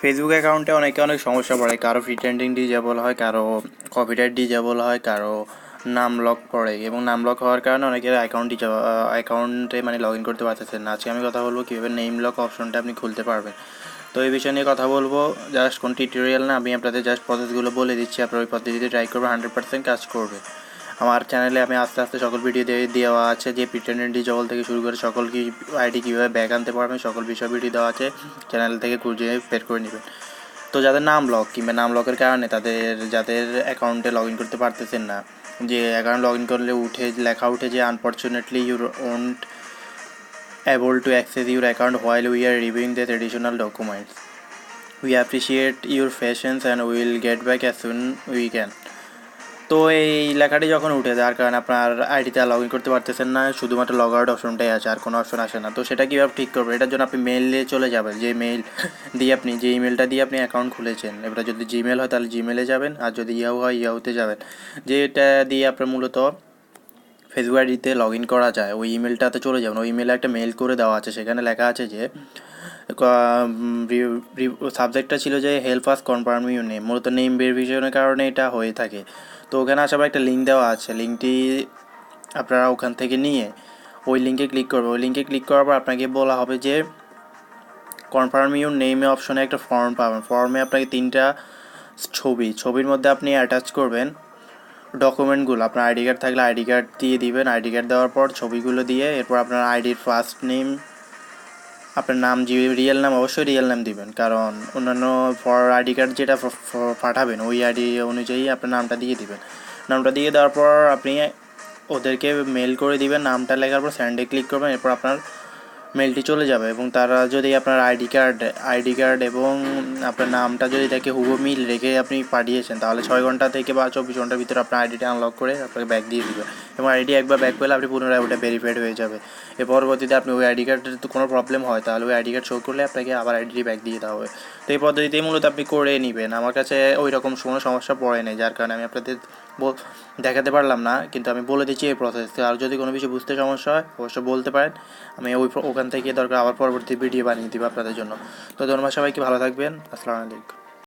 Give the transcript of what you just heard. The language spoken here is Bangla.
ফেসবুক অ্যাকাউন্টে অনেক সমস্যা পড়ে, কারো ফ্রি ট্রেন্ডিং ডিজেবল হয়, কারো কপিরাইট ডিজেবল হয়, কারো নাম লক পড়ে এবং নাম লক হওয়ার কারণে অনেকের অ্যাকাউন্টে মানে লগ ইন করতে পারতেছেন না। আজকে আমি কথা বলবো কীভাবে নেম লক অপশনটা আপনি খুলতে পারবেন। তো এই বিষয় নিয়ে কথা বলবো, জাস্ট কোন টিউটোরিয়াল না, আমি আপনাদের জাস্ট প্রসেসগুলো বলে দিচ্ছি, আপনার ওই পদ্ধতিতে ট্রাই করবে, 100% কাজ করবে। আমার চ্যানেলে আমি আস্তে আস্তে সকল ভিডিও দেওয়া আছে, যে প্রিটেন্ডেন্ট ডিজেবল থেকে শুরু করে সকল আইডি কীভাবে ব্যাক আনতে পারবেন সকল বিষয় ভিডিও দেওয়া আছে, চ্যানেল থেকে খুঁজে বের করে নেবেন। তো যাদের নাম লক কিংবা নাম লকের কারণে যাদের অ্যাকাউন্টে লগ ইন করতে পারতেছেন না, যে অ্যাকাউন্ট লগ ইন করলে লেখা উঠে যে unfortunately your won't able to access your account while we are reviewing the additional documents. We appreciate your patience and we will get back as soon we can. তো এই লেখাটি যখন উঠে যার কারণে আপনার আইডিতে লগ ইন করতে পারতেছেন না, শুধুমাত্র লগ আউট অপশনটাই আছে, আর কোনো অপশন আসে না। তো সেটা কীভাবে ঠিক করবেন, এটার জন্য আপনি মেইলে চলে যাবেন, যে ইমেলটা দিয়ে আপনি অ্যাকাউন্ট খুলেছেন। এবার যদি জিমেল হয় তাহলে জিমেলে যাবেন, আর যদি ইয়াহু হয় ইয়াহুতে যাবেন। যেটা দিয়ে আপনার মূলত ফেসবুক আইডিতে লগ ইন করা যায়, ওই ইমেলটাতে চলে যাবেন। ওই ইমেলে একটা মেল করে দেওয়া আছে, সেখানে লেখা আছে যে সাবজেক্টটা ছিল যে help us confirm your name, মূলত নেম ভেরিফিকেশনের কারণে এটা হয়ে থাকে। তো ওখানে আসার পর একটা লিঙ্ক দেওয়া আছে, লিঙ্কটি আপনারা ওখান থেকে নিয়ে ওই লিঙ্কে ক্লিক করবে। ওই লিঙ্কে ক্লিক করার পর আপনাকে বলা হবে যে কনফার্ম ইউর নেমে অপশনে একটা ফর্ম পাবেন। ফর্মে আপনাকে 3টা ছবির মধ্যে আপনি অ্যাটাচ করবেন ডকুমেন্টগুলো। আপনার আইডি কার্ড থাকলে আইডি কার্ড দিয়ে দিবেন, আইডি কার্ড দেওয়ার পর ছবিগুলো দিয়ে এরপর আপনার আইডির ফার্স্ট নেম, আপনার নাম, যে রিয়েল নাম অবশ্যই রিয়েল নাম দিবেন, কারণ অন্যান্য আইডি কার্ড যেটা পাঠাবেন ওই আইডি অনুযায়ী আপনার নামটা দিয়ে দিবেন। নামটা দিয়ে দেওয়ার পর আপনি ওদেরকে মেল করে দিবেন, নামটা লেখার পর সেন্ডে ক্লিক করবেন, এরপর আপনার মেলটি চলে যাবে। এবং তারা যদি আপনার আইডি কার্ড এবং আপনার নামটা যদি দেখে হুবহু মিল রেখে আপনি পাঠিয়েছেন, তাহলে 6 ঘন্টা থেকে বা 24 ঘন্টার ভিতরে আপনার আইডিটা আনলক করে আপনাকে ব্যাক দিয়ে দিবে। এবং আইডি একবার ব্যাক পেলে আপনি পুনরায় ওটা ভেরিফাইড হয়ে যাবে। এর পরবর্তীতে আপনি ওই আইডি কার্ডের তো কোনো প্রবলেম হয়, তাহলে ওই আইডি কার্ড শো করলে আপনাকে আবার আইডিটি ব্যাক দিয়ে দেওয়া হবে। তো এই পদ্ধতিতেই মূলত আপনি করে নেবেন। আমার কাছে ওই রকম কোনো সমস্যা পড়ে নেই, যার কারণে আমি আপনাদের দেখাতে পারলাম না, কিন্তু আমি বলে দিচ্ছি এই প্রসেস। আর যদি কোনো কিছু বুঝতে সমস্যা হয় অবশ্যই বলতে পারেন, আমি ওখান থেকে দরকার আবার পরবর্তী ভিডিও বানিয়ে দিব আপনাদের জন্য। তো ধন্যবাদ, সবাইকে ভালো থাকবেন। আসসালামু আলাইকুম।